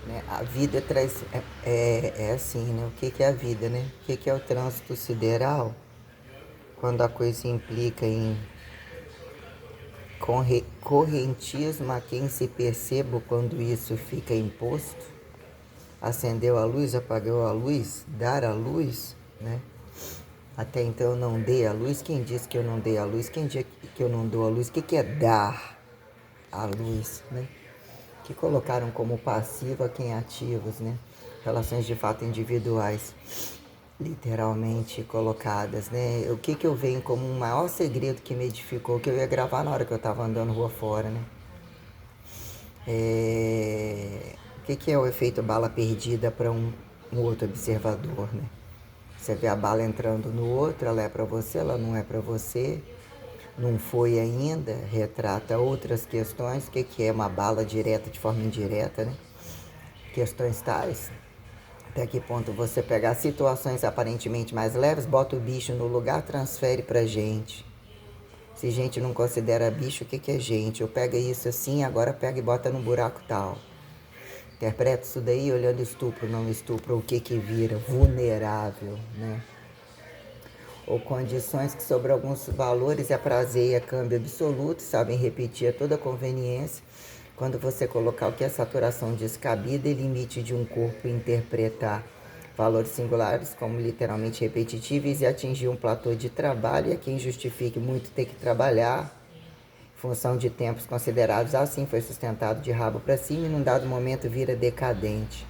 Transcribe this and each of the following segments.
né? A vida traz, é assim, né? O que que é a vida, né? O que que é o trânsito sideral? Quando a coisa implica em correntismo a quem se perceba quando isso fica imposto, acendeu a luz, apagou a luz, dar a luz, né? Até então eu não dei a luz. Quem disse que eu não dei a luz? Quem disse que eu não dou a luz? O que que é dar a luz, né? Que colocaram como passivo a quem ativos, né? Relações de fato individuais, literalmente colocadas, né? O que que eu venho como um maior segredo que me edificou, que eu ia gravar na hora que eu tava andando rua fora, né? O que que é o efeito bala perdida para um outro observador, né? Você vê a bala entrando no outro, ela é para você, ela não é para você, não foi ainda, retrata outras questões. O que que é uma bala direta de forma indireta, né? Questões tais. Até que ponto você pegar situações aparentemente mais leves, bota o bicho no lugar, transfere pra gente. Se gente não considera bicho, o que que é gente? Eu pego isso assim, agora pega e bota num buraco tal. Interpreta isso daí olhando estupro, não estupro, o que que vira? Vulnerável, né? Ou condições que sobre alguns valores é prazer e é câmbio absoluto, sabem repetir a toda conveniência. Quando você colocar o que é saturação descabida e limite de um corpo interpretar valores singulares como literalmente repetitíveis e atingir um platô de trabalho, e a quem justifique muito ter que trabalhar, função de tempos considerados assim, foi sustentado de rabo para cima e num dado momento vira decadente.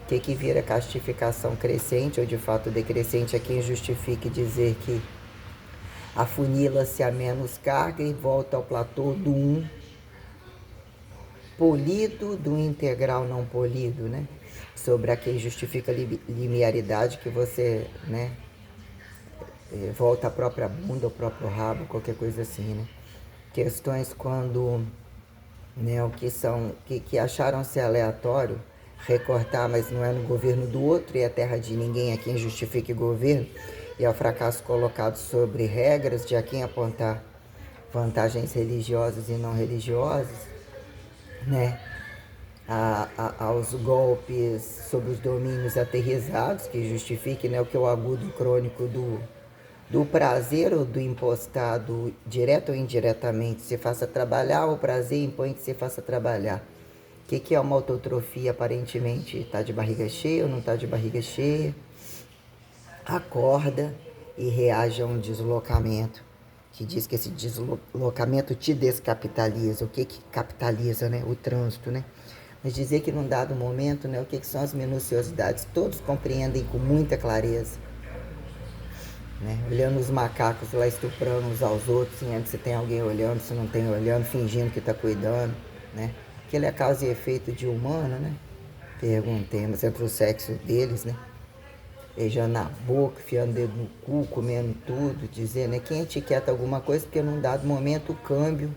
O que vira castificação crescente ou de fato decrescente é quem justifique dizer que afunila-se a menos carga e volta ao platô do um polido, do integral não polido, né? Sobre a quem justifica a linearidade que você, né, volta à própria bunda, ao próprio rabo, qualquer coisa assim, né? Questões quando, né, o que são, que acharam ser aleatório, recortar, mas não é no governo do outro e é terra de ninguém a quem justifique governo, e ao fracasso colocado sobre regras de a quem apontar vantagens religiosas e não religiosas, né? Aos golpes sobre os domínios aterrizados, que justifique, né, o que é o agudo crônico do prazer ou do impostado, direto ou indiretamente, se faça trabalhar, o prazer impõe que se faça trabalhar. O que é uma autotrofia aparentemente? Está de barriga cheia ou não está de barriga cheia? Acorda e reage a um deslocamento, que diz que esse deslocamento te descapitaliza. O que capitaliza, né? O trânsito, né? Mas dizer que num dado momento, né, o que são as minuciosidades, todos compreendem com muita clareza, né? Olhando os macacos lá estuprando uns aos outros, se tem alguém olhando, se não tem olhando, fingindo que está cuidando, né? Aquilo é causa e efeito de humano, né? Perguntemos entre o sexo deles, né? Beijando na boca, enfiando o dedo no cu, comendo tudo, dizendo, né? Quem etiqueta alguma coisa porque num dado momento o câmbio,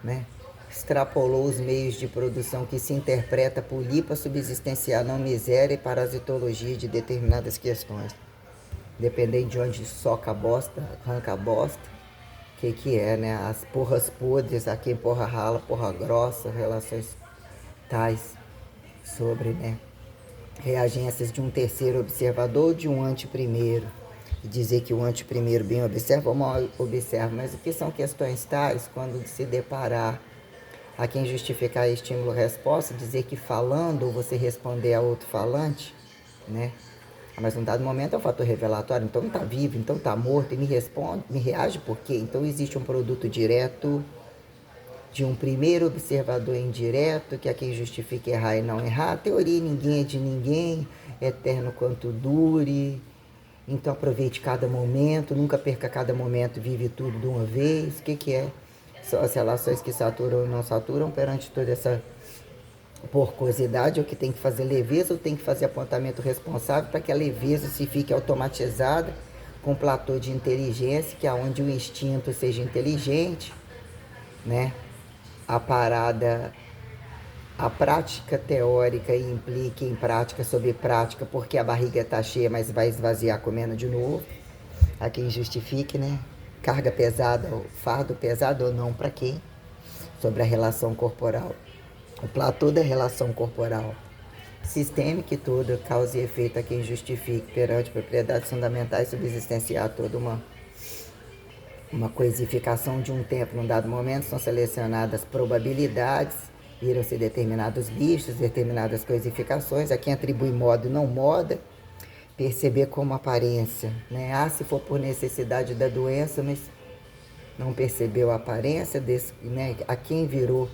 né, extrapolou os meios de produção que se interpreta por lipa subsistencial, não miséria e parasitologia de determinadas questões. Dependendo de onde soca a bosta, arranca a bosta, que é, né? As porras podres, a quem porra rala, porra grossa, relações tais sobre, né, reagências de um terceiro observador ou de um anteprimeiro. E dizer que o anteprimeiro bem observa ou mal observa, mas o que são questões tais quando se deparar a quem justificar estímulo-resposta, dizer que falando ou você responder a outro falante, né? Mas num dado momento é um fator revelatório, então está vivo, então está morto, e me responde, me reage por quê? Então existe um produto direto de um primeiro observador indireto, que é quem justifica errar e não errar. A teoria ninguém é de ninguém, eterno quanto dure. Então aproveite cada momento, nunca perca cada momento, vive tudo de uma vez. O que é? São as relações que saturam ou não saturam perante toda essa porcosidade, ou que tem que fazer leveza, ou tem que fazer apontamento responsável para que a leveza se fique automatizada com um platô de inteligência, que é onde o instinto seja inteligente, né? A parada, a prática teórica implique em prática sobre prática, porque a barriga está cheia, mas vai esvaziar comendo de novo. A quem justifique, né? Carga pesada, fardo pesado ou não, para quem? Sobre a relação corporal O platô da relação corporal sistêmica e toda, causa e efeito a quem justifique perante propriedades fundamentais subsistenciar toda uma coisificação de um tempo num dado momento, são selecionadas probabilidades, viram-se determinados bichos, determinadas coisificações, a quem atribui modo e não moda, perceber como aparência, né? Ah, se for por necessidade da doença, mas não percebeu a aparência, desse, né? A quem virou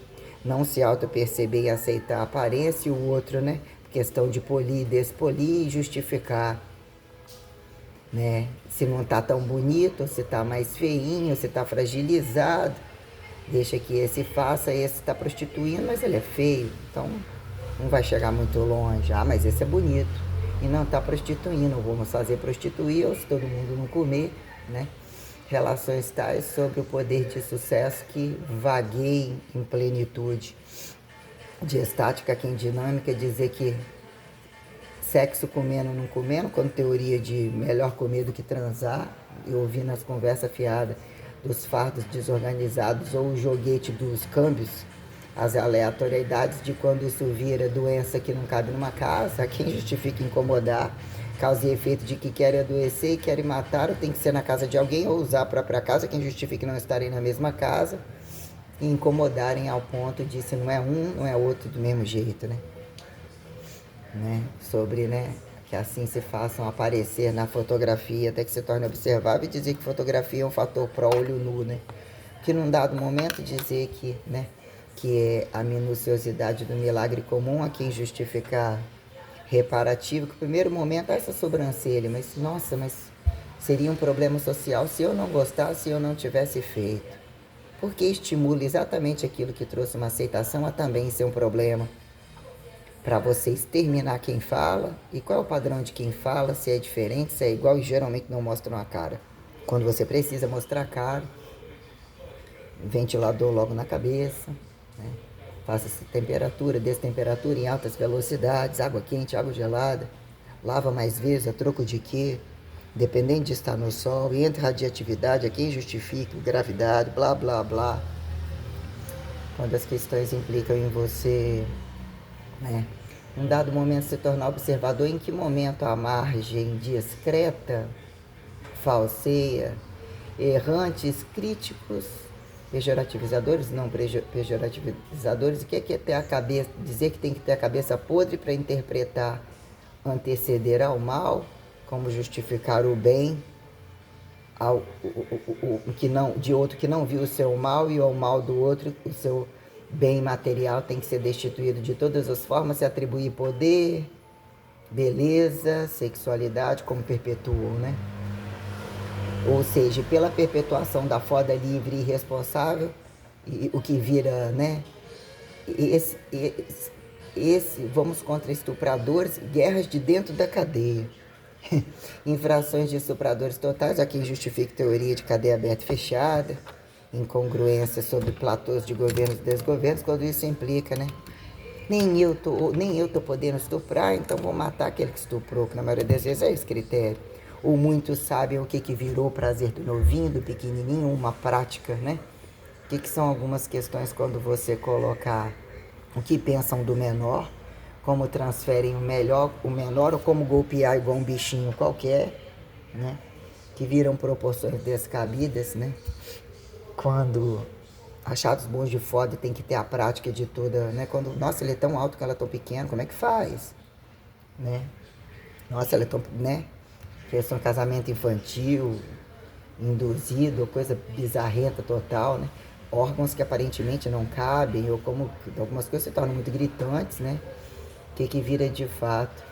não se auto-perceber e aceitar a aparência, e o outro, né? Questão de polir e despolir e justificar, né? Se não tá tão bonito, se tá mais feinho, se tá fragilizado, deixa que esse faça, esse está prostituindo, mas ele é feio, então não vai chegar muito longe. Ah, mas esse é bonito e não está prostituindo, vamos fazer prostituir, ou se todo mundo não comer, né? Relações tais sobre o poder de sucesso que vagueiem em plenitude. De estática, que em dinâmica, dizer que sexo comendo não comendo, como teoria de melhor comer do que transar, e ouvir nas conversas fiadas dos fardos desorganizados ou o joguete dos câmbios, as aleatoriedades de quando isso vira doença que não cabe numa casa, quem justifica incomodar, causa e efeito de que querem adoecer e querem matar, ou tem que ser na casa de alguém ou usar a própria casa, quem justifica não estarem na mesma casa e incomodarem ao ponto de se não é um, não é outro do mesmo jeito, né? Sobre, né, que assim se façam aparecer na fotografia até que se torne observável, e dizer que fotografia é um fator pró-olho nu, né? Que num dado momento dizer que, né, que é a minuciosidade do milagre comum a quem justificar reparativo, que o primeiro momento é essa sobrancelha, mas nossa, mas seria um problema social se eu não gostasse, se eu não tivesse feito. Porque estimula exatamente aquilo que trouxe uma aceitação a também ser um problema. Para você exterminar quem fala, e qual é o padrão de quem fala, se é diferente, se é igual, e geralmente não mostram a cara. Quando você precisa mostrar a cara, ventilador logo na cabeça, né? Faça-se temperatura, destemperatura em altas velocidades, água quente, água gelada, lava mais vezes, a troco de quê? Dependendo de estar no sol, e entre radioatividade, a quem justifica, gravidade, blá blá blá. Quando as questões implicam em você, né, num dado momento se tornar observador, em que momento a margem discreta, falseia, errantes, críticos, pejorativizadores, não pejorativizadores, o que é ter a cabeça, dizer que tem que ter a cabeça podre para interpretar, anteceder ao mal, como justificar o bem ao, que não, de outro que não viu o seu mal, e ao mal do outro o seu bem material tem que ser destituído de todas as formas, se atribuir poder, beleza, sexualidade, como perpetuam, né? Ou seja, pela perpetuação da foda livre e irresponsável, e o que vira, né? Vamos contra estupradores, guerras de dentro da cadeia. Infrações de estupradores totais, a quem justifica teoria de cadeia aberta e fechada, incongruência sobre platôs de governos e desgovernos, quando isso implica, né? Nem eu tô podendo estuprar, então vou matar aquele que estuprou, que na maioria das vezes é esse critério. Ou muitos sabem o que virou o prazer do novinho, do pequenininho, uma prática, né? O que são algumas questões quando você colocar o que pensam do menor, como transferem o menor, ou como golpear igual um bichinho qualquer, né? Que viram proporções descabidas, né? Quando achados bons de foda tem que ter a prática de toda, né? Quando, nossa, ele é tão alto que ela é tão pequena, como é que faz? Né? Nossa, ela é tão, né? Fez um casamento infantil, induzido, coisa bizarrenta total, né? Órgãos que aparentemente não cabem, ou como algumas coisas se tornam muito gritantes, né? O que vira de fato?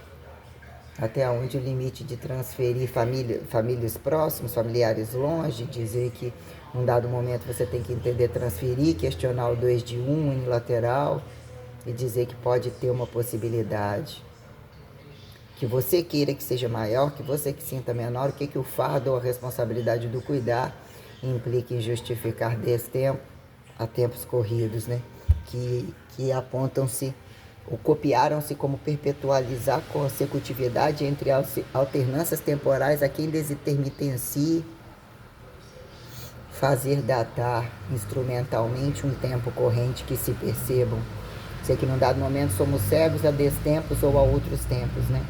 Até onde o limite de transferir famílias próximas, familiares longe, dizer que num dado momento você tem que entender transferir, questionar o 2 de 1 unilateral e dizer que pode ter uma possibilidade. Que você queira que seja maior, que você que sinta menor, o que o fardo ou a responsabilidade do cuidar implica em justificar desse tempo a tempos corridos, né? Que apontam-se ou copiaram-se como perpetualizar consecutividade entre alternâncias temporais a quem desintermitencie, fazer datar instrumentalmente um tempo corrente que se percebam Sei que num dado momento somos cegos a destempos ou a outros tempos, né?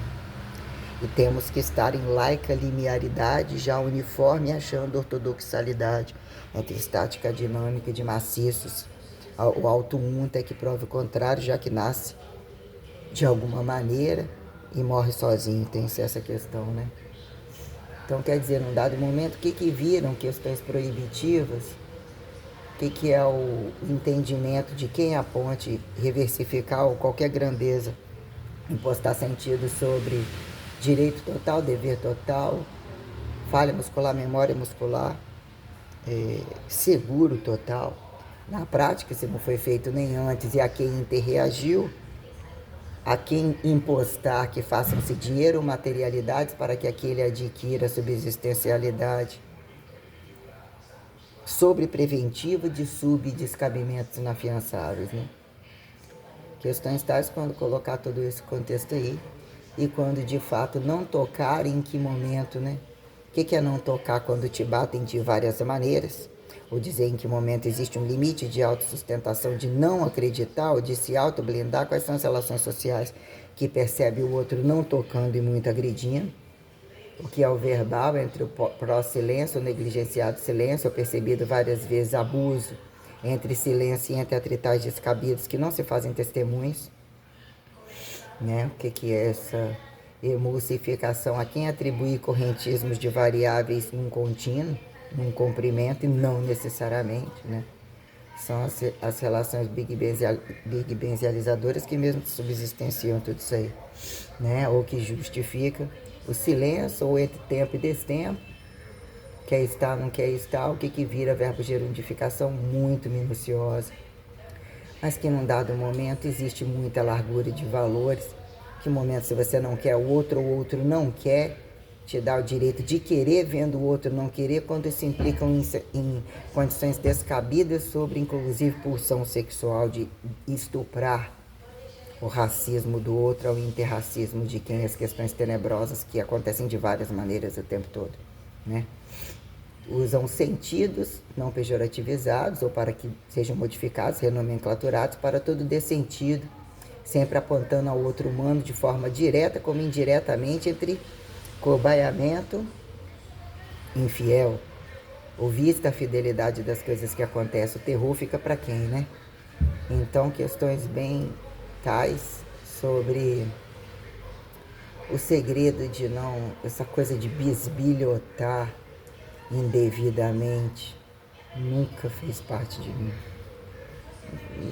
E temos que estar em laica linearidade, já uniforme, achando ortodoxalidade entre estática dinâmica de maciços. O alto mundo é que prova o contrário, já que nasce de alguma maneira e morre sozinho. Tem essa questão, né? Então, quer dizer, num dado momento, o que viram questões proibitivas? O que é o entendimento de quem aponte reversificar ou qualquer grandeza, impostar sentido sobre direito total, dever total, falha muscular, memória muscular, seguro total. Na prática, se não foi feito nem antes e a quem interreagiu, a quem impostar que façam-se dinheiro ou materialidades para que aquele adquira subsistencialidade, sobre preventiva de subdescabimentos inafiançáveis, né? Questões tais quando colocar todo esse contexto aí e quando de fato não tocar, em que momento, né? O que é não tocar quando te batem de várias maneiras? Ou dizer em que momento existe um limite de autossustentação, de não acreditar ou de se autoblindar? Quais são as relações sociais que percebe o outro não tocando e muito agredindo? O que é o verbal entre o pró-silêncio, o negligenciado silêncio, o percebido várias vezes abuso entre silêncio e entre atritais descabidos que não se fazem testemunhos, né? O que é essa emulsificação? A quem atribuir correntismos de variáveis num contínuo, num comprimento e não necessariamente, né? São as relações big benzializadoras que mesmo subsistenciam tudo isso aí, né? Ou que justifica o silêncio, ou entre tempo e destempo, quer estar, não quer estar, o que vira verbo gerundificação muito minuciosa, mas que num dado momento existe muita largura de valores, que momento se você não quer o outro não quer, te dá o direito de querer vendo o outro não querer, quando isso implica em condições descabidas sobre, inclusive, pulsão sexual de estuprar o racismo do outro ao interracismo de quem, as questões tenebrosas que acontecem de várias maneiras o tempo todo, né? Usam sentidos não pejorativizados ou para que sejam modificados, renomenclaturados para todo dê sentido, sempre apontando ao outro humano de forma direta como indiretamente entre cobaiamento infiel ou vista a fidelidade das coisas que acontecem. O terror fica para quem, né? Então, questões bem tais sobre o segredo de não, essa coisa de bisbilhotar indevidamente, nunca fez parte de mim.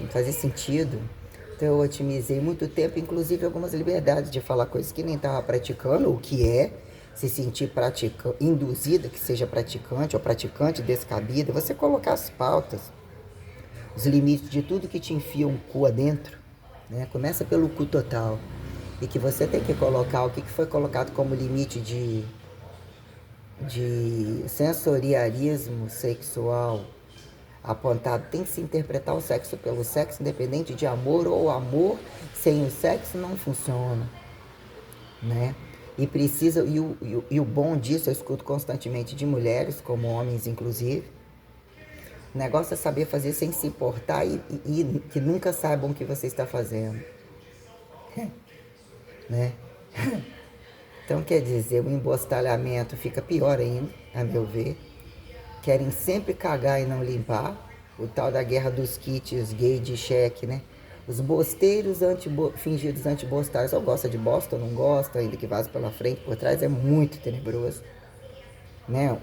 Não fazia sentido. Então eu otimizei muito tempo, inclusive algumas liberdades de falar coisas que nem estava praticando, o que é se sentir induzida que seja praticante ou praticante descabida, você colocar as pautas, os limites de tudo que te enfia um cu adentro, né? Começa pelo cu total. E que você tem que colocar o que foi colocado como limite de sensorialismo sexual apontado. Tem que se interpretar o sexo pelo sexo, independente de amor ou amor sem o sexo não funciona, né? E precisa, e o bom disso eu escuto constantemente de mulheres, como homens inclusive, o negócio é saber fazer sem se importar e que nunca saibam o que você está fazendo, né? Então, quer dizer, o embostalhamento fica pior ainda, a meu ver. Querem sempre cagar e não limpar. O tal da guerra dos kits gay de cheque, né? Os bosteiros fingidos antibostais. Ou gosta de bosta ou não gosta, ainda que vaza pela frente, por trás, é muito tenebroso, né?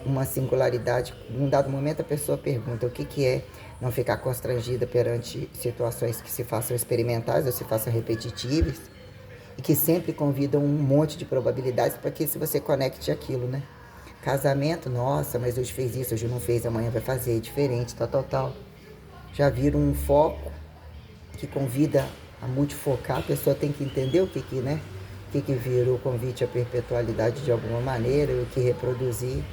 Uma singularidade. Num dado momento a pessoa pergunta o que é não ficar constrangida perante situações que se façam experimentais ou se façam repetitivas e que sempre convidam um monte de probabilidades para que se você conecte aquilo, né? Casamento, nossa, mas hoje fez isso, hoje não fez, amanhã vai fazer, diferente, tal. Já viram um foco que convida a multifocar, a pessoa tem que entender o que né? O que virou convite à perpetualidade de alguma maneira, o que reproduzir.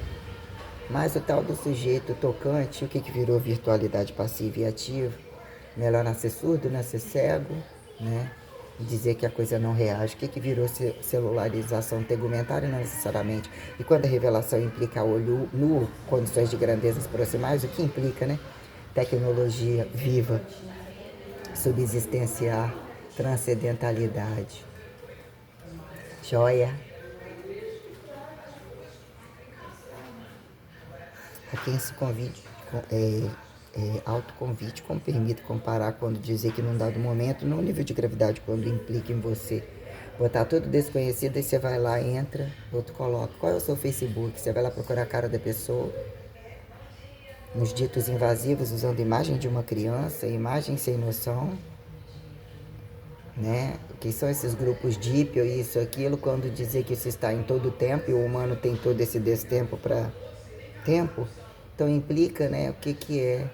Mas o tal do sujeito tocante, o que virou virtualidade passiva e ativa? Melhor nascer surdo, nascer cego, né? Dizer que a coisa não reage. O que virou celularização tegumentária? Não necessariamente. E quando a revelação implica olho nu, condições de grandezas proximais, o que implica, né? Tecnologia viva subsistenciar, transcendentalidade. Joia? A quem se convide, autoconvite, como permite comparar quando dizer que num dado momento, no nível de gravidade, quando implica em você botar tudo desconhecido, aí você vai lá, entra, outro coloca. Qual é o seu Facebook? Você vai lá procurar a cara da pessoa, nos ditos invasivos, usando imagem de uma criança, imagem sem noção, né? Que são esses grupos deep ou isso, aquilo, quando dizer que isso está em todo o tempo e o humano tem todo esse destempo para tempo, então implica, né, o que é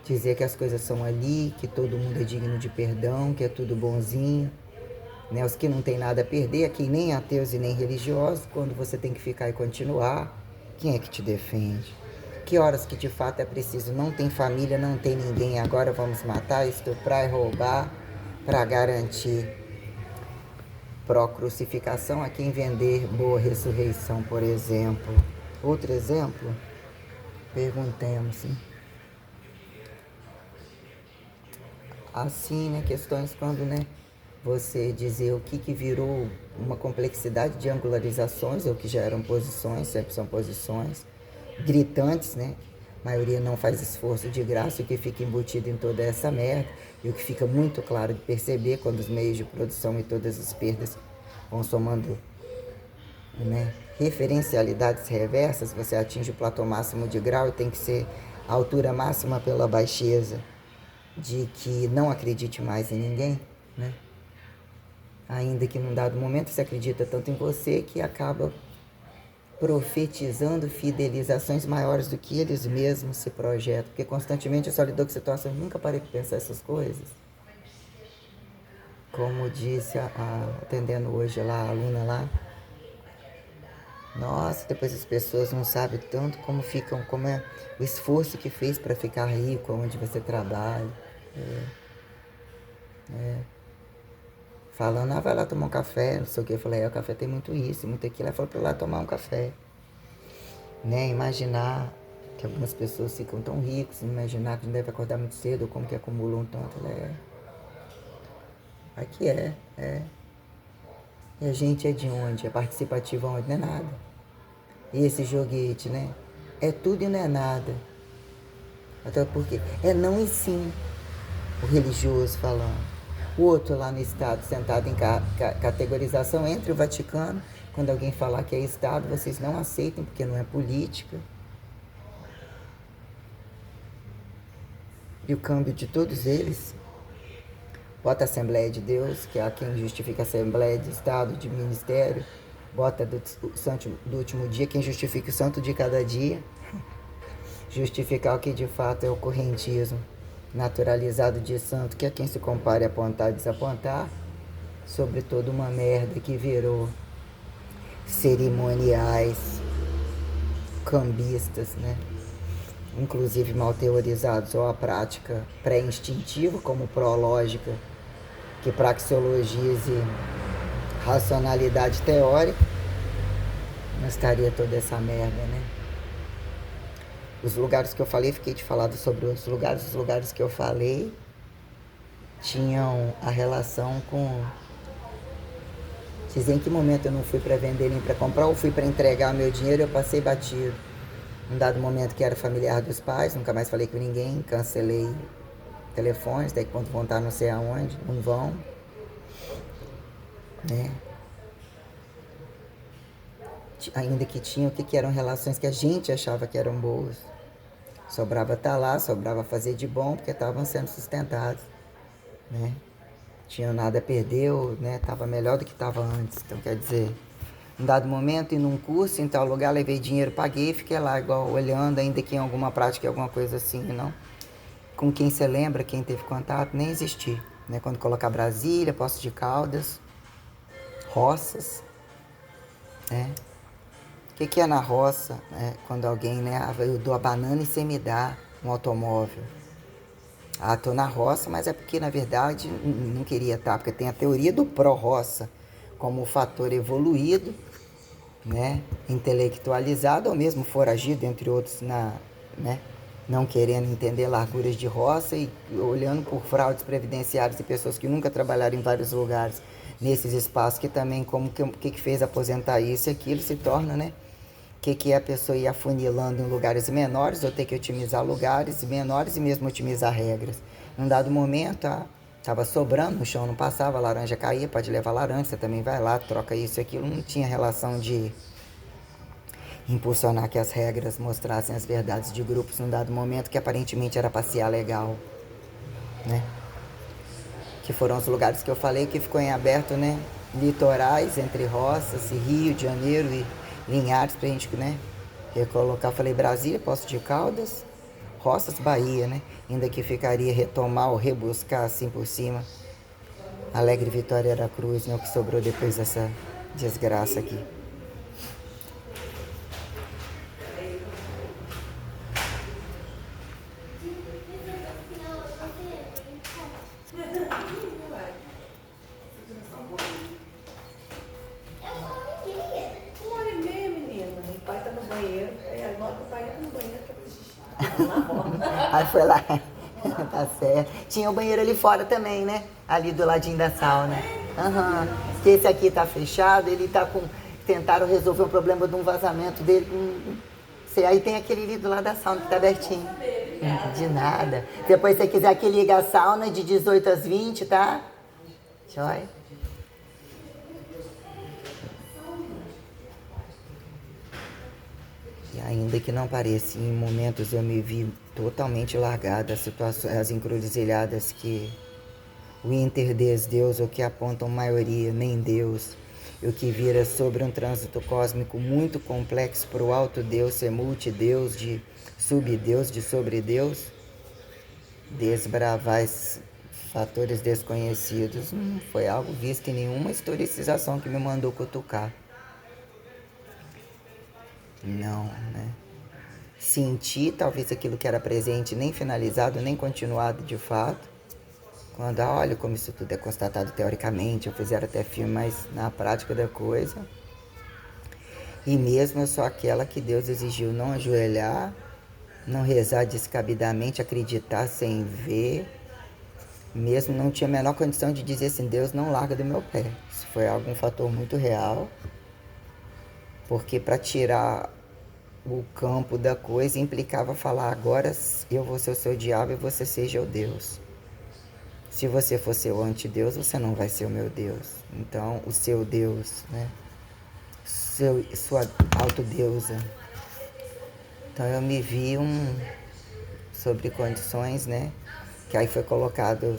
dizer que as coisas são ali, que todo mundo é digno de perdão, que é tudo bonzinho, né? Os que não tem nada a perder, aqui nem ateus e nem religiosos, quando você tem que ficar e continuar, quem é que te defende? Que horas que de fato é preciso? Não tem família, não tem ninguém, agora vamos matar, estuprar e roubar para garantir pró-crucificação a quem vender boa ressurreição, por exemplo. Outro exemplo, perguntemos, hein? Assim, né, questões quando, né, você dizer o que virou uma complexidade de angularizações, ou que já eram posições, sempre são posições gritantes, né? A maioria não faz esforço de graça, o que fica embutido em toda essa merda, e o que fica muito claro de perceber quando os meios de produção e todas as perdas vão somando, né, referencialidades reversas, você atinge o platô máximo de grau e tem que ser a altura máxima pela baixeza de que não acredite mais em ninguém, né? Ainda que num dado momento você acredita tanto em você que acaba profetizando fidelizações maiores do que eles mesmos se projetam, porque constantemente eu só lidou com situações, nunca parei para pensar essas coisas. Como disse atendendo hoje lá, a aluna lá, nossa, depois as pessoas não sabem tanto como ficam, como é o esforço que fez para ficar rico, onde você trabalha. Falando, vai lá tomar um café, não sei o que. Eu falei, o café tem muito isso, muito aquilo. Ela falou para lá tomar um café. Né? Imaginar que algumas pessoas ficam tão ricas, imaginar que não deve acordar muito cedo, ou como que acumulam tanto. Aqui é. E a gente é de onde? É participativo onde? Não é nada. E esse joguete, né? É tudo e não é nada. Até porque é não e sim, o religioso falando. O outro lá no Estado, sentado em categorização entre o Vaticano, quando alguém falar que é Estado, vocês não aceitem, porque não é política. E o câmbio de todos eles, bota a Assembleia de Deus, que é quem justifica a Assembleia de Estado, de Ministério, bota o santo do último dia, quem justifica o santo de cada dia, justificar o que de fato é o correntismo naturalizado de santo, que é quem se compara e apontar e desapontar, sobretudo uma merda que virou cerimoniais, cambistas, né? Inclusive mal teorizados, ou a prática pré-instintiva, como prológica, que praxeologize racionalidade teórica, não estaria toda essa merda, né? Os lugares que eu falei, fiquei de falar sobre outros lugares. Os lugares que eu falei tinham a relação com... Dizer em que momento eu não fui para vender nem para comprar, ou fui para entregar meu dinheiro, eu passei batido. Um dado momento que era familiar dos pais, nunca mais falei com ninguém, cancelei telefones, daí quando vão estar não sei aonde, não vão, né? Ainda que tinha o que eram relações que a gente achava que eram boas. Sobrava estar lá, sobrava fazer de bom, porque estavam sendo sustentados, né? Tinham nada a perder, né? Estava melhor do que estava antes. Então, quer dizer, em dado momento, em um curso, em tal lugar, levei dinheiro, paguei, fiquei lá igual olhando, ainda que em alguma prática, alguma coisa assim, não. Com quem você lembra, quem teve contato, nem existir, né? Quando colocar Brasília, Poços de Caldas, roças, né? O que é na roça, né? Quando alguém, né, eu dou a banana e você me dá um automóvel. Tô na roça, mas é porque, na verdade, não queria estar, porque tem a teoria do pró-roça como fator evoluído, né, intelectualizado ou mesmo foragido, entre outros, né, não querendo entender larguras de roça e olhando por fraudes previdenciárias e pessoas que nunca trabalharam em vários lugares nesses espaços, que também como que fez aposentar isso e aquilo se torna, né? Que é a pessoa ir afunilando em lugares menores ou ter que otimizar lugares menores e mesmo otimizar regras. Num dado momento, estava sobrando no chão, não passava, a laranja caía, pode levar laranja, você também vai lá, troca isso e aquilo, não tinha relação de impulsionar que as regras mostrassem as verdades de grupos num dado momento que aparentemente era passear legal, né? Que foram os lugares que eu falei que ficou em aberto, né? Litorais, entre Roças e Rio de Janeiro e Linhares, pra gente, né? Recolocar, falei Brasília, Poços de Caldas, Roças, Bahia, né? Ainda que ficaria retomar ou rebuscar assim por cima. Alegre, Vitória, Aracruz, né? O que sobrou depois dessa desgraça aqui. Aí foi lá, tá certo. Tinha o banheiro ali fora também, né? Ali do ladinho da sauna. Aham. Se esse aqui tá fechado, ele tá com... Tentaram resolver o problema de um vazamento dele. Aí tem aquele ali do lado da sauna que tá abertinho. De nada. Depois, se você quiser que liga a sauna de 18 às 20, tá? Joia. E ainda que não pareça, em momentos eu me vi totalmente largada, as situações, as encruzilhadas que o interdesdeus, o que apontam maioria, nem Deus, o que vira sobre um trânsito cósmico muito complexo para o alto Deus ser multideus, de subdeus, de sobredeus, desbravar esses fatores desconhecidos, não foi algo visto em nenhuma historicização que me mandou cutucar. Não, né? Senti talvez aquilo que era presente, nem finalizado, nem continuado de fato. Quando, olha como isso tudo é constatado teoricamente, eu fizeram até filme, mas na prática da coisa. E mesmo eu sou aquela que Deus exigiu não ajoelhar, não rezar descabidamente, acreditar sem ver. Mesmo não tinha a menor condição de dizer assim, Deus não larga do meu pé. Isso foi algum fator muito real. Porque para tirar o campo da coisa implicava falar, agora eu vou ser o seu diabo e você seja o Deus. Se você for seu antideus, você não vai ser o meu Deus. Então, o seu Deus, né? Sua autodeusa. Então, eu me vi sobre condições, né? Que aí foi colocado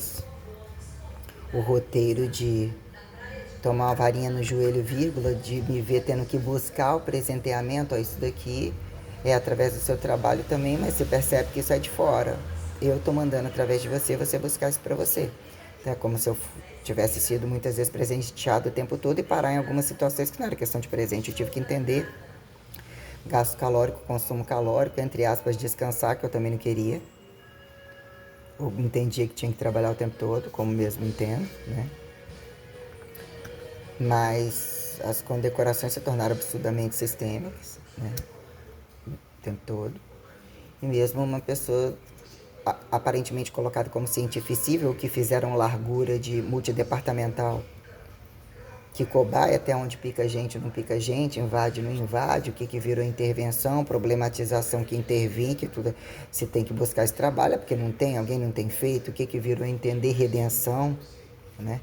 o roteiro de tomar uma varinha no joelho, vírgula, de me ver tendo que buscar o presenteamento, isso daqui é através do seu trabalho também, mas você percebe que isso é de fora. Eu estou mandando através de você, você buscar isso para você. É como se eu tivesse sido muitas vezes presenteado o tempo todo e parar em algumas situações que não era questão de presente. Eu tive que entender gasto calórico, consumo calórico, entre aspas, descansar, que eu também não queria. Eu entendia que tinha que trabalhar o tempo todo, como mesmo entendo, né? Mas as condecorações se tornaram absurdamente sistêmicas, né? O tempo todo. E mesmo uma pessoa aparentemente colocada como cientificível, que fizeram largura de multidepartamental, que cobaia até onde pica gente, não pica gente, invade, não invade, o que virou intervenção, problematização que intervém, que tudo se tem que buscar esse trabalho, porque não tem, alguém não tem feito, o que virou entender redenção, né?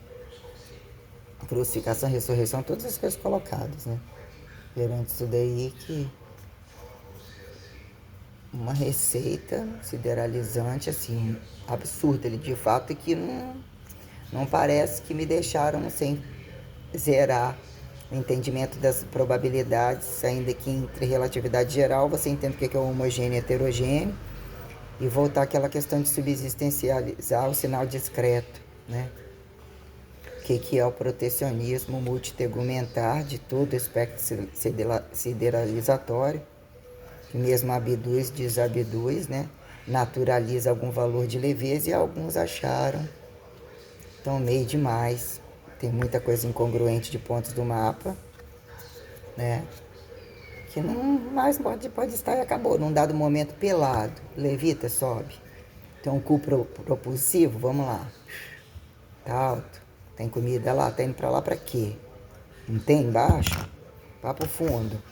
Crucificação, ressurreição, todas as coisas colocadas, né? Perante isso daí que uma receita sideralizante, assim, absurda, de fato, e que não parece que me deixaram sem zerar o entendimento das probabilidades, ainda que entre relatividade geral você entende o que é homogêneo e heterogêneo, e voltar àquela questão de subsistencializar o sinal discreto, né? O que é o protecionismo multitegumentar de todo o espectro sideralizatório, que mesmo abduz, desabduz, né? Naturaliza algum valor de leveza, e alguns acharam tão meio demais. Tem muita coisa incongruente de pontos do mapa, né? que não mais pode estar e acabou. Num dado momento pelado, levita, sobe. Tem um cu propulsivo, vamos lá. Tá alto. Tem comida lá, tá indo pra lá pra quê? Não tem embaixo? Vá pro fundo.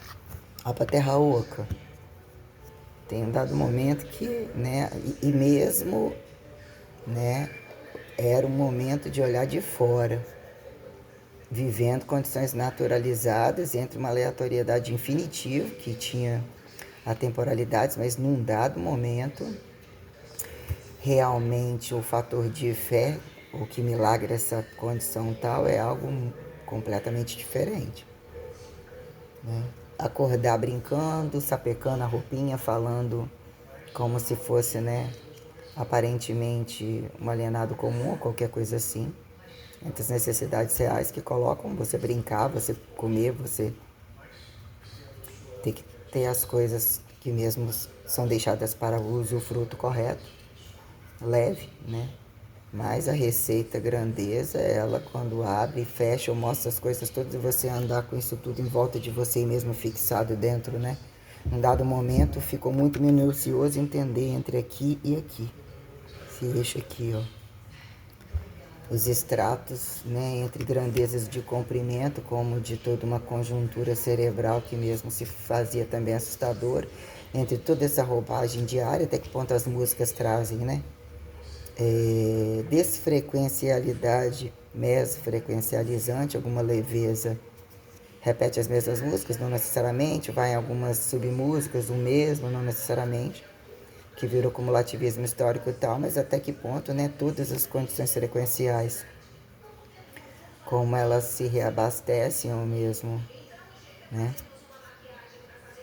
Vá pra terra oca. Tem um dado momento que, né, e mesmo, né, era um momento de olhar de fora, vivendo condições naturalizadas entre uma aleatoriedade infinitiva, que tinha atemporalidades, mas num dado momento, realmente o fator de fé, o que milagra essa condição tal, é algo completamente diferente. Né? Acordar brincando, sapecando a roupinha, falando como se fosse, né, aparentemente um alienado comum ou qualquer coisa assim, entre as necessidades reais que colocam você brincar, você comer, você ter que ter as coisas que mesmo são deixadas para o usufruto correto, leve, né? Mas a receita grandeza, ela quando abre e fecha ou mostra as coisas todas e você andar com isso tudo em volta de você e mesmo fixado dentro, né? Num dado momento ficou muito minucioso entender entre aqui e aqui. Esse eixo aqui, ó. Os estratos, né, entre grandezas de comprimento, como de toda uma conjuntura cerebral que mesmo se fazia também assustadora, entre toda essa roupagem diária, até que ponto as músicas trazem, né? Desfrequencialidade mesofrequencializante, alguma leveza, repete as mesmas músicas, não necessariamente, vai em algumas submúsicas, o mesmo, não necessariamente, que virou cumulativismo histórico e tal, mas até que ponto, né, todas as condições frequenciais, como elas se reabastecem ou mesmo, né,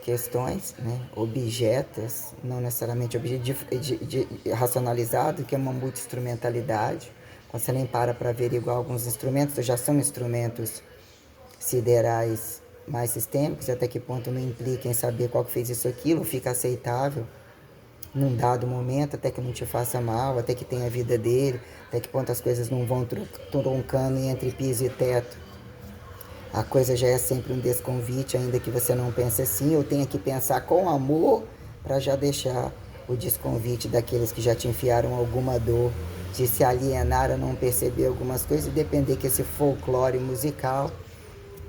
questões, né, objetas, não necessariamente racionalizado, que é uma multi-instrumentalidade. Quando você nem para averiguar alguns instrumentos, já são instrumentos siderais mais sistêmicos, até que ponto não implica em saber qual que fez isso aquilo, fica aceitável num dado momento, até que não te faça mal, até que tenha a vida dele, até que ponto as coisas não vão troncando entre piso e teto. A coisa já é sempre um desconvite, ainda que você não pense assim, ou tenha que pensar com amor para já deixar o desconvite daqueles que já te enfiaram alguma dor, de se alienar a não perceber algumas coisas e depender que esse folclore musical,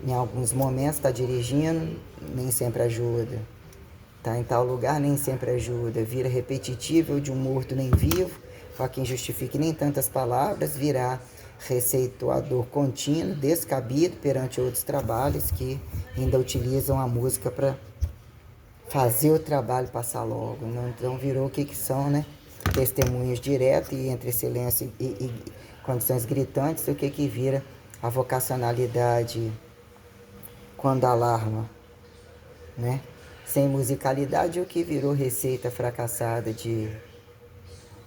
em alguns momentos, está dirigindo, nem sempre ajuda. Tá em tal lugar, nem sempre ajuda. Vira repetitivo, de um morto nem vivo, para quem justifique nem tantas palavras, virá receituador contínuo, descabido perante outros trabalhos que ainda utilizam a música para fazer o trabalho passar logo. Então virou o que são, né? Testemunhos diretos e entre silêncio e condições gritantes, o que vira a vocacionalidade quando alarma, né? Sem musicalidade, o que virou receita fracassada de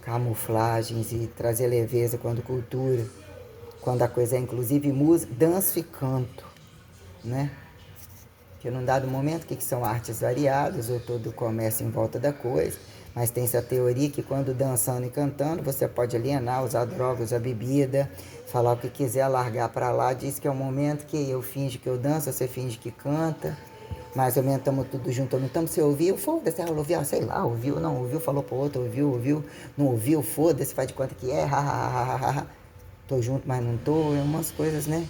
camuflagens e trazer leveza quando cultura, quando a coisa é inclusive música, danço e canto, né? Que num dado momento, o que são artes variadas, ou todo começa em volta da coisa, mas tem essa teoria que quando dançando e cantando, você pode alienar, usar drogas, usar bebida, falar o que quiser, largar para lá, diz que é o momento que eu finge que eu danço, você finge que canta, mais ou menos estamos tudo junto, não estamos, você ouviu, foda-se, ela ouviu, sei lá, ouviu, não ouviu, falou pro outro, ouviu, não ouviu, foda-se, faz de conta que é, ha, tô junto, mas não tô, é umas coisas, né?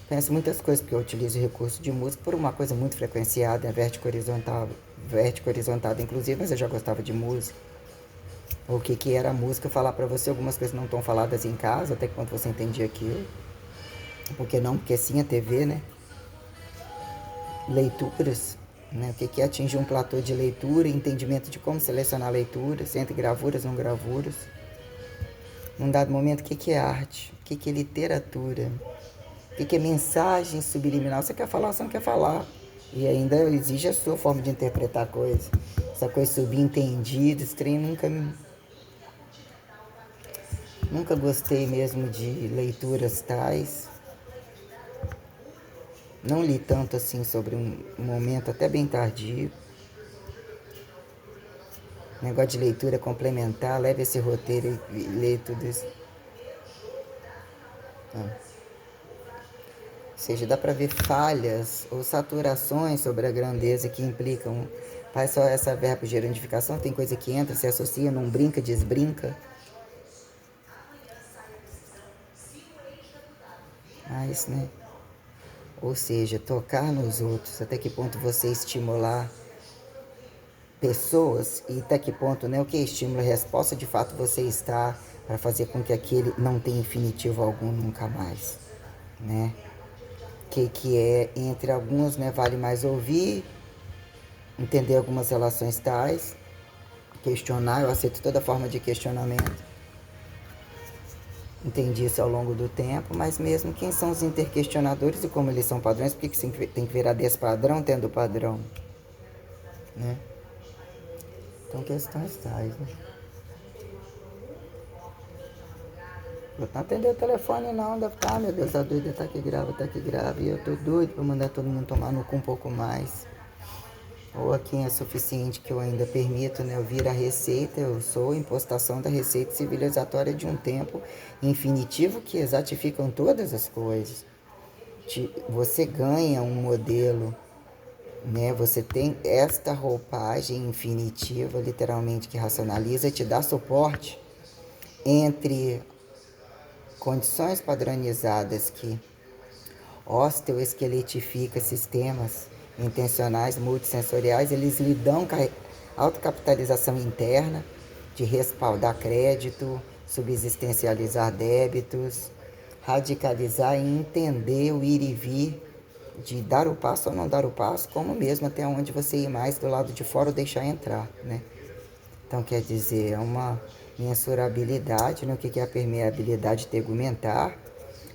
Penso muitas coisas, porque eu utilizo o recurso de música por uma coisa muito frequenciada, é vértigo horizontal, inclusive, mas eu já gostava de música. O que era a música, falar pra você algumas coisas não estão faladas em casa, até quando você entendia aquilo. Por que não? Porque sim, a TV, né? Leituras, né? O que é atingir um platô de leitura, entendimento de como selecionar leituras, entre gravuras e não gravuras. Num dado momento, o que é arte? O que é literatura? O que é mensagem subliminal? Você quer falar, você não quer falar. E ainda exige a sua forma de interpretar a coisa. Essa coisa subentendida, esse trem nunca gostei mesmo de leituras tais. Não li tanto assim sobre um momento até bem tardio. Negócio de leitura complementar, leve esse roteiro e lê tudo isso. seja, dá para ver falhas ou saturações sobre a grandeza que implicam. Faz só essa verbo gerandificação, tem coisa que entra, se associa, não brinca, desbrinca. Mas, né? Ou seja, tocar nos outros, até que ponto você estimular pessoas e até que ponto, né, o que é estímulo e resposta, de fato você está para fazer com que aquele não tenha infinitivo algum nunca mais, né? Que é, entre alguns, né, vale mais ouvir, entender algumas relações tais, questionar, eu aceito toda forma de questionamento. Entendi isso ao longo do tempo, mas mesmo quem são os interquestionadores e como eles são padrões, por que tem que virar despadrão tendo padrão, né? Então questões tais, né? Eu não atender o telefone não, deve estar, meu Deus, a doida tá que grava, e eu tô doido pra mandar todo mundo tomar no cu um pouco mais. Ou a quem é suficiente que eu ainda permito, né, ouvir a receita, eu sou a impostação da receita civilizatória de um tempo infinitivo que exatificam todas as coisas. Você ganha um modelo, né, você tem esta roupagem infinitiva, literalmente, que racionaliza e te dá suporte entre condições padronizadas que osteoesqueletifica sistemas intencionais multissensoriais, eles lhe dão autocapitalização interna de respaldar crédito, subsistencializar débitos, radicalizar e entender o ir e vir de dar o passo ou não dar o passo, como mesmo até onde você ir mais do lado de fora ou deixar entrar, né? Então, quer dizer, é uma mensurabilidade no que é a permeabilidade tegumentar,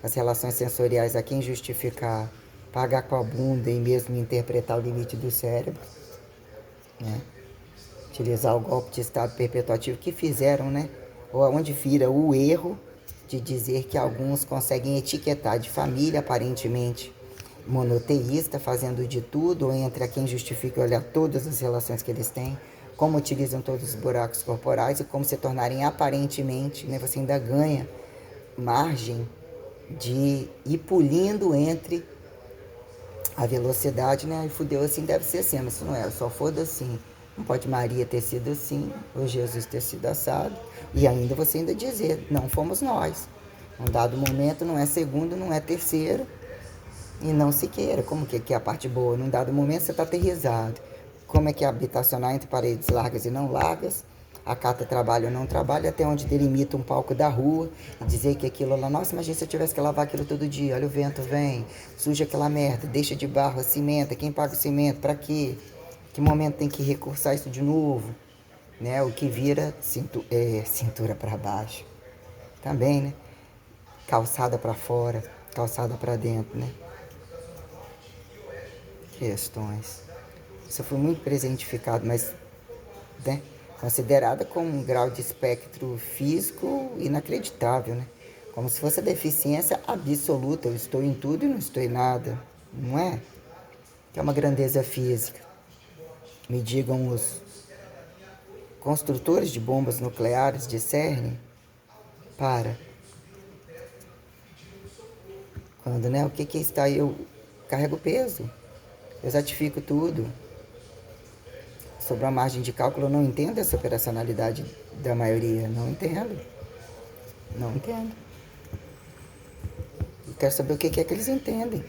as relações sensoriais a quem justificar, pagar com a bunda e mesmo interpretar o limite do cérebro, né? Utilizar o golpe de estado perpetuativo que fizeram, né? Ou onde vira o erro de dizer que alguns conseguem etiquetar de família aparentemente monoteísta, fazendo de tudo, ou entre a quem justifica olhar todas as relações que eles têm, como utilizam todos os buracos corporais e como se tornarem aparentemente, né, você ainda ganha margem de ir pulindo entre a velocidade, né? E fudeu assim, deve ser assim, mas se não é, só foda assim. Não pode Maria ter sido assim, ou Jesus ter sido assado, e ainda você ainda dizer, não fomos nós. Num dado momento não é segundo, não é terceiro, e não se queira. Como que é a parte boa? Num dado momento você está aterrizado. Como é que é habitacionar entre paredes largas e não largas? Acata trabalho ou não trabalho, até onde delimita um palco da rua e dizer que aquilo lá, nossa, imagina se eu tivesse que lavar aquilo todo dia, olha o vento vem, suja aquela merda, deixa de barro, cimenta, quem paga o cimento, pra quê? Que momento tem que recursar isso de novo? Né? O que vira cintura para baixo. Também, né? Calçada para fora, calçada para dentro, né? Questões. Isso foi muito presentificado, mas, né, considerada como um grau de espectro físico inacreditável, né? Como se fosse a deficiência absoluta. Eu estou em tudo e não estou em nada, não é? Que é uma grandeza física. Me digam os construtores de bombas nucleares de CERN, para. Quando, né? O que está aí? Eu carrego peso, eu certifico tudo. Sobre a margem de cálculo, eu não entendo essa operacionalidade da maioria. Não entendo. Não entendo. Eu quero saber o que é que eles entendem.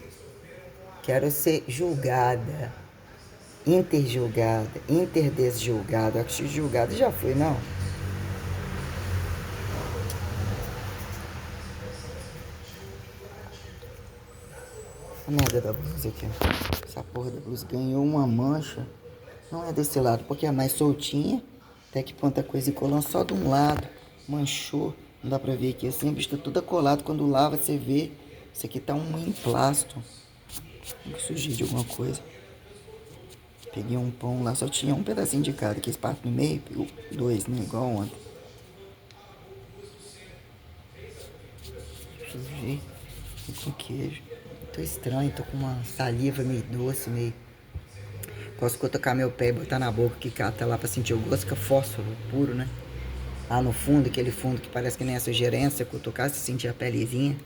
Quero ser julgada, interjulgada, interdesjulgada. Acho que julgada já foi, não? A merda da blusa aqui. Essa porra da blusa ganhou uma mancha. Não é desse lado, porque é mais soltinha. Até que ponta coisa e colão só de um lado. Manchou. Não dá pra ver aqui assim. O bicho tá tudo colado. Quando lava, você vê. Isso aqui tá um emplasto. Sujei de alguma coisa. Peguei um pão lá. Só tinha um pedacinho de cada. Que parte no meio. Pegou dois, né? Igual ontem. Sujei. Com queijo. Tô estranho. Tô com uma saliva meio doce, meio... Posso cutucar meu pé e botar na boca que cata lá pra sentir o gosto, que é fósforo puro, né? Lá no fundo, aquele fundo que parece que nem a sugerência, cutucar, se sentir a pelezinha.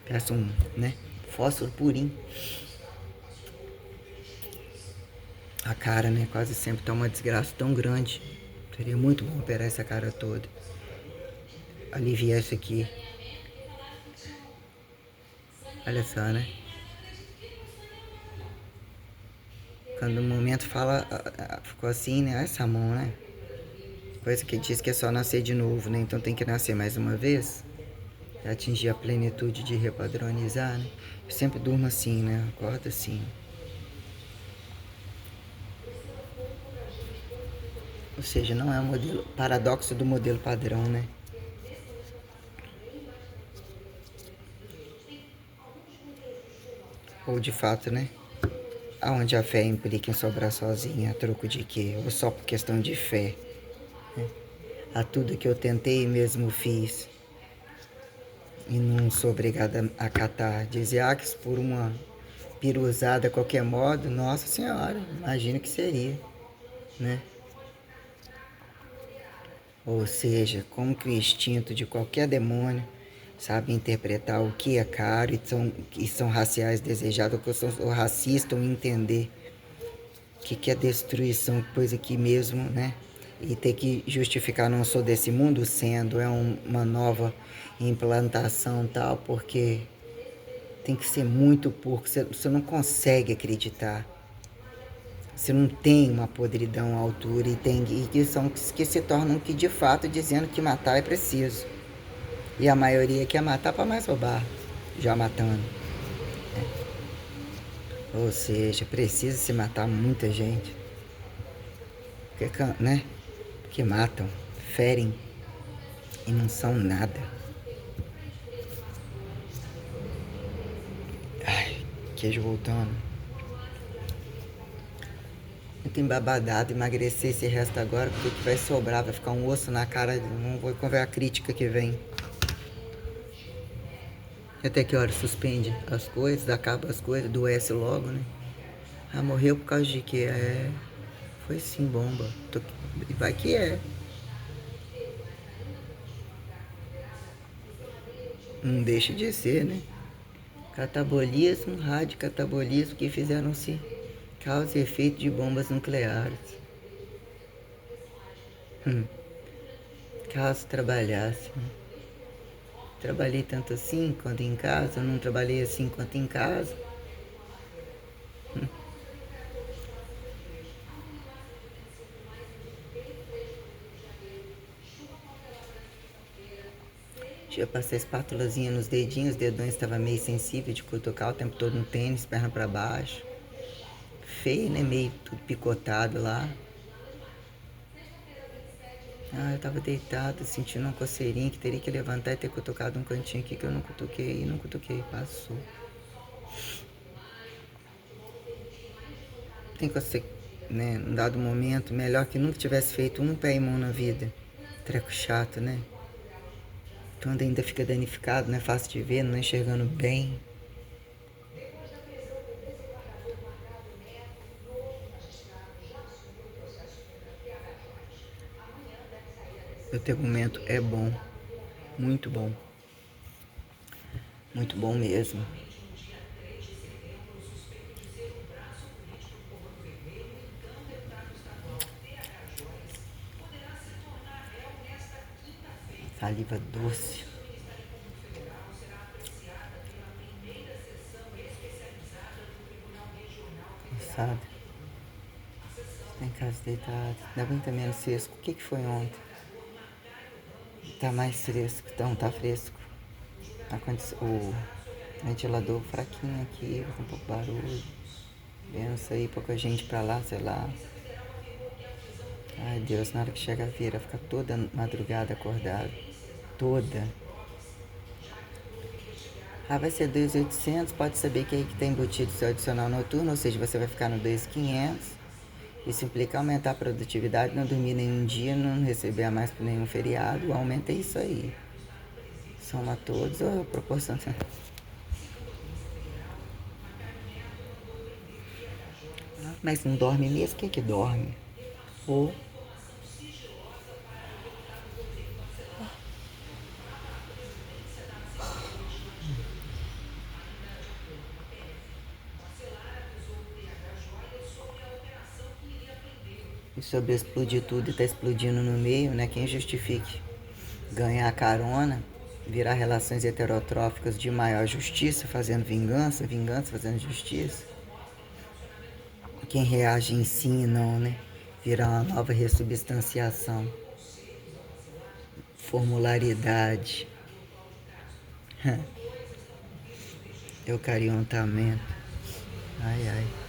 Parece um, né? fósforo purinho. A cara, né? Quase sempre tá uma desgraça tão grande. Seria muito bom operar essa cara toda. Aliviar isso aqui. Olha só, né? Quando o momento fala, ficou assim, né? Essa mão, né? Coisa que diz que é só nascer de novo, né? Então tem que nascer mais uma vez. Atingir a plenitude de repadronizar, né? Eu sempre durmo assim, né? Acordo assim. Ou seja, não é um modelo paradoxo do modelo padrão, né? Ou de fato, né? Aonde a fé implica em sobrar sozinha, a troco de quê? Ou só por questão de fé? Né? A tudo que eu tentei mesmo fiz e não sou obrigada a acatar. Dizer, que por uma piruzada a qualquer modo, nossa senhora, imagino que seria, né? Ou seja, como que o instinto de qualquer demônio sabe interpretar o que é caro e são raciais desejados, ou racistas, ou entender que é destruição, pois aqui mesmo, né? E ter que justificar, não sou desse mundo, sendo, uma nova implantação tal, porque tem que ser muito porco, você não consegue acreditar. Você não tem uma podridão à altura e que se tornam que de fato dizendo que matar é preciso. E a maioria quer matar para mais roubar, já matando. Ou seja, precisa se matar muita gente. Porque, né? Que matam, ferem e não são nada. Ai, queijo voltando. Muito embabadado, emagrecer esse resto agora, porque o que vai sobrar vai ficar um osso na cara. Não vou ver a crítica que vem. Até que hora suspende as coisas, acaba as coisas, adoece logo, né? Morreu por causa de quê? Foi sim bomba. Vai que é. Não deixa de ser, né? Catabolismo, radiocatabolismo que fizeram-se causa e efeito de bombas nucleares. Caso trabalhasse, né? Trabalhei tanto assim quanto em casa, não trabalhei assim quanto em casa. Já passei a espátulazinha nos dedinhos, os dedões estavam meio sensível de cutucar o tempo todo no tênis, perna pra baixo. Feio, né? Meio tudo picotado lá. Eu tava deitado, sentindo uma coceirinha que teria que levantar e ter cutucado um cantinho aqui que eu não cutuquei, passou. Tem que ser, né, num dado momento, melhor que nunca tivesse feito um pé e mão na vida. Treco chato, né? Quando ainda fica danificado, não é fácil de ver, não é enxergando bem. O teu momento é bom, muito bom. Muito bom mesmo. Saliva doce. Cansado. Tá em casa deitado. Ainda bem que tá menos fresco. O que foi ontem? Tá mais fresco. Então, tá fresco. O ventilador fraquinho aqui, com um pouco de barulho. Pensa aí, pouca gente pra lá, sei lá. Ai, Deus, na hora que chega a feira, fica toda madrugada acordada. Toda. Vai ser 2.800, pode saber que aí que tem embutido seu adicional noturno, ou seja, você vai ficar no 2.500. Isso implica aumentar a produtividade, não dormir nenhum dia, não receber a mais por nenhum feriado. Aumenta isso aí. Soma todos, ou a proporção. Mas não dorme mesmo? O que dorme? Ou E sobre explodir tudo e tá explodindo no meio, né? Quem justifique ganhar carona, virar relações heterotróficas de maior justiça, fazendo vingança, vingança fazendo justiça. Quem reage em si não, né? Virar uma nova ressubstanciação. Formularidade. Eucariontamento. Ai, ai.